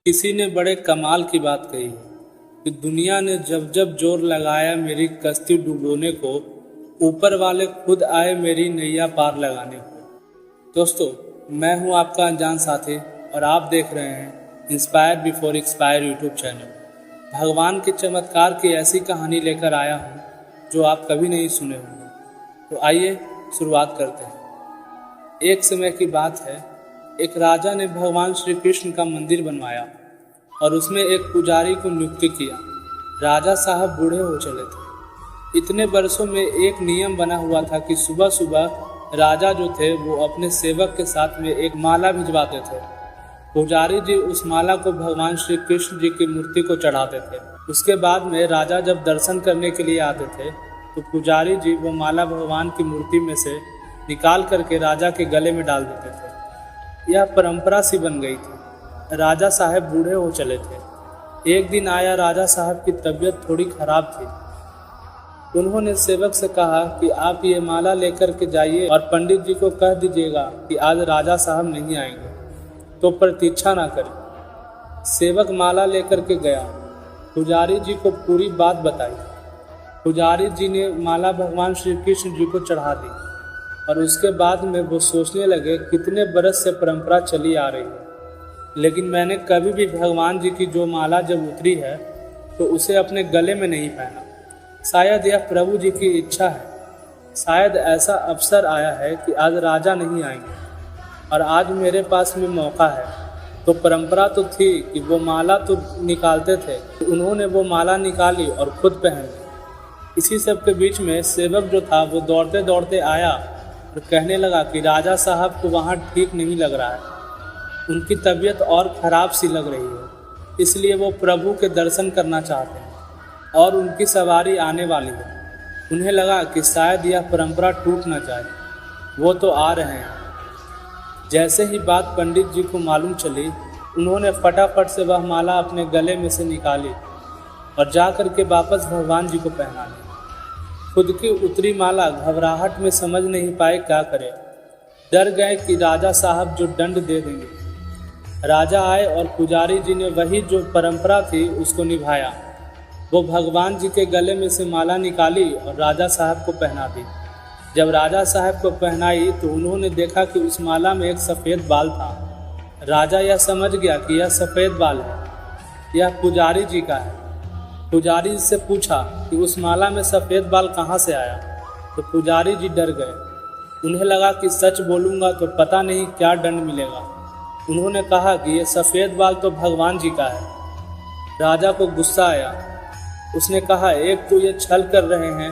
किसी ने बड़े कमाल की बात कही कि दुनिया ने जब जब जोर लगाया मेरी कश्ती डुबोने को, ऊपर वाले खुद आए मेरी नैया पार लगाने को। दोस्तों, मैं हूं आपका अनजान साथी और आप देख रहे हैं inspire before expire YouTube channel. भगवान के चमत्कार की ऐसी कहानी लेकर आया हूं जो आप कभी नहीं सुने होंगे। तो आइए शुरुआत करते हैं। एक समय की बात है, एक राजा ने भगवान श्री कृष्ण का मंदिर बनवाया और उसमें एक पुजारी को नियुक्त किया। राजा साहब बूढ़े हो चले थे। इतने वर्षों में एक नियम बना हुआ था कि सुबह सुबह राजा जो थे वो अपने सेवक के साथ में एक माला भिजवाते थे। पुजारी जी उस माला को भगवान श्री कृष्ण जी की मूर्ति को चढ़ाते थे। उसके बाद में राजा जब दर्शन करने के लिए आते थे तो पुजारी जी वो माला भगवान की मूर्ति में से निकाल करके राजा के गले में डाल देते थे। यह परंपरा सी बन गई थी। राजा साहब बूढ़े हो चले थे। एक दिन आया, राजा साहब की तबीयत थोड़ी खराब थी। उन्होंने सेवक से कहा कि आप ये माला लेकर के जाइए और पंडित जी को कह दीजिएगा कि आज राजा साहब नहीं आएंगे, तो प्रतीक्षा ना करें। सेवक माला लेकर के गया, पुजारी जी को पूरी बात बताई। पुजारी जी ने माला भगवान श्री कृष्ण जी को चढ़ा दी और उसके बाद में वो सोचने लगे कितने बरस से परंपरा चली आ रही है, लेकिन मैंने कभी भी भगवान जी की जो माला जब उतरी है तो उसे अपने गले में नहीं पहना। शायद यह प्रभु जी की इच्छा है। शायद ऐसा अवसर आया है कि आज राजा नहीं आएंगे और आज मेरे पास में मौका है। तो परंपरा तो थी कि वो माला तो निकालते थे, उन्होंने वो माला निकाली और खुद पहन ली। इसी सब के बीच में सेवक जो था वो दौड़ते दौड़ते आया और कहने लगा कि राजा साहब को वहाँ ठीक नहीं लग रहा है, उनकी तबीयत और ख़राब सी लग रही है, इसलिए वो प्रभु के दर्शन करना चाहते हैं और उनकी सवारी आने वाली है। उन्हें लगा कि शायद यह परंपरा टूट न जाए, वो तो आ रहे हैं। जैसे ही बात पंडित जी को मालूम चली, उन्होंने फटाफट से वह माला अपने गले में से निकाली और जा कर के वापस भगवान जी को पहना ली। खुद की उतरी माला घबराहट में समझ नहीं पाए क्या करें। डर गए कि राजा साहब जो दंड दे देंगे। राजा आए और पुजारी जी ने वही जो परंपरा थी उसको निभाया। वो भगवान जी के गले में से माला निकाली और राजा साहब को पहना दी। जब राजा साहब को पहनाई तो उन्होंने देखा कि उस माला में एक सफ़ेद बाल था। राजा यह समझ गया कि यह सफ़ेद बाल है, यह पुजारी जी का है। पुजारी से पूछा कि उस माला में सफ़ेद बाल कहाँ से आया, तो पुजारी जी डर गए। उन्हें लगा कि सच बोलूँगा तो पता नहीं क्या दंड मिलेगा। उन्होंने कहा कि ये सफ़ेद बाल तो भगवान जी का है। राजा को गुस्सा आया। उसने कहा, एक तो ये छल कर रहे हैं,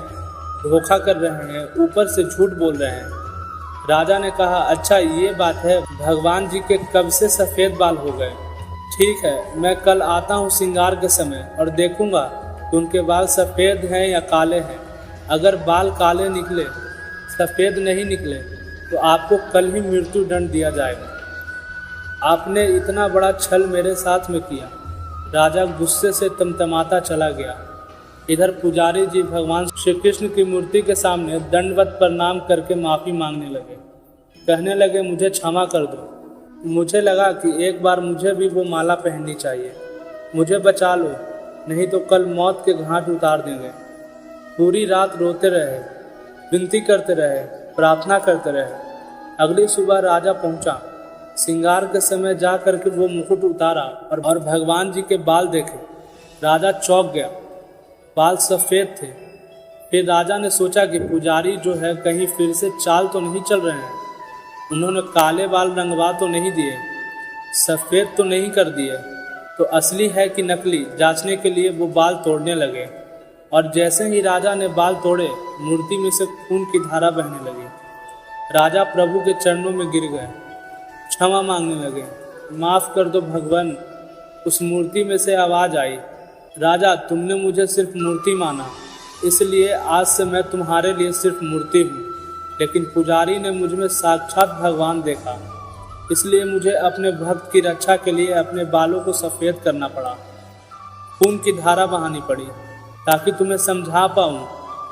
धोखा कर रहे हैं, ऊपर से झूठ बोल रहे हैं। राजा ने कहा, अच्छा ये बात है, भगवान जी के कब से सफ़ेद बाल हो गए? ठीक है, मैं कल आता हूँ श्रृंगार के समय और देखूंगा कि उनके बाल सफ़ेद हैं या काले हैं। अगर बाल काले निकले, सफ़ेद नहीं निकले, तो आपको कल ही मृत्यु दंड दिया जाएगा। आपने इतना बड़ा छल मेरे साथ में किया। राजा गुस्से से तमतमाता चला गया। इधर पुजारी जी भगवान श्री कृष्ण की मूर्ति के सामने दंडवत प्रणाम करके माफ़ी मांगने लगे। कहने लगे, मुझे क्षमा कर दो। मुझे लगा कि एक बार मुझे भी वो माला पहननी चाहिए। मुझे बचा लो, नहीं तो कल मौत के घाट उतार देंगे। पूरी रात रोते रहे, विनती करते रहे, प्रार्थना करते रहे। अगली सुबह राजा पहुंचा। श्रृंगार के समय जा करके वो मुकुट उतारा और भगवान जी के बाल देखे। राजा चौंक गया। बाल सफ़ेद थे। फिर राजा ने सोचा कि पुजारी जो है कहीं फिर से चाल तो नहीं चल रहे हैं। उन्होंने काले बाल रंगवा तो नहीं दिए, सफ़ेद तो नहीं कर दिए, तो असली है कि नकली जांचने के लिए वो बाल तोड़ने लगे। और जैसे ही राजा ने बाल तोड़े, मूर्ति में से खून की धारा बहने लगी। राजा प्रभु के चरणों में गिर गए, क्षमा मांगने लगे। माफ़ कर दो भगवान। उस मूर्ति में से आवाज़ आई, राजा तुमने मुझे सिर्फ मूर्ति माना, इसलिए आज से मैं तुम्हारे लिए सिर्फ मूर्ति हूँ। लेकिन पुजारी ने मुझ में साक्षात भगवान देखा, इसलिए मुझे अपने भक्त की रक्षा के लिए अपने बालों को सफ़ेद करना पड़ा, खून की धारा बहानी पड़ी, ताकि तुम्हें समझा पाऊँ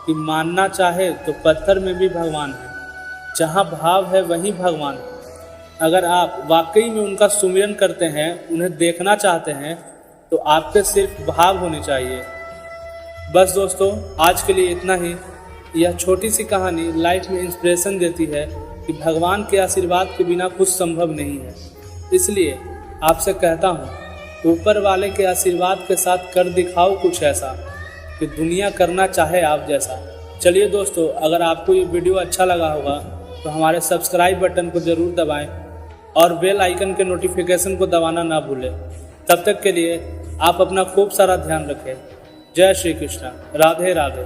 कि मानना चाहे तो पत्थर में भी भगवान है। जहाँ भाव है वहीं भगवान है। अगर आप वाकई में उनका सुमिरन करते हैं, उन्हें देखना चाहते हैं, तो आपके सिर्फ भाव होने चाहिए। बस दोस्तों, आज के लिए इतना ही। यह छोटी सी कहानी लाइफ में इंस्पिरेशन देती है कि भगवान के आशीर्वाद के बिना कुछ संभव नहीं है। इसलिए आपसे कहता हूँ, ऊपर वाले के आशीर्वाद के साथ कर दिखाओ कुछ ऐसा कि दुनिया करना चाहे आप जैसा। चलिए दोस्तों, अगर आपको ये वीडियो अच्छा लगा होगा तो हमारे सब्सक्राइब बटन को ज़रूर दबाएं और बेल आइकन के नोटिफिकेशन को दबाना ना भूलें। तब तक के लिए आप अपना खूब सारा ध्यान रखें। जय श्री कृष्ण। राधे राधे।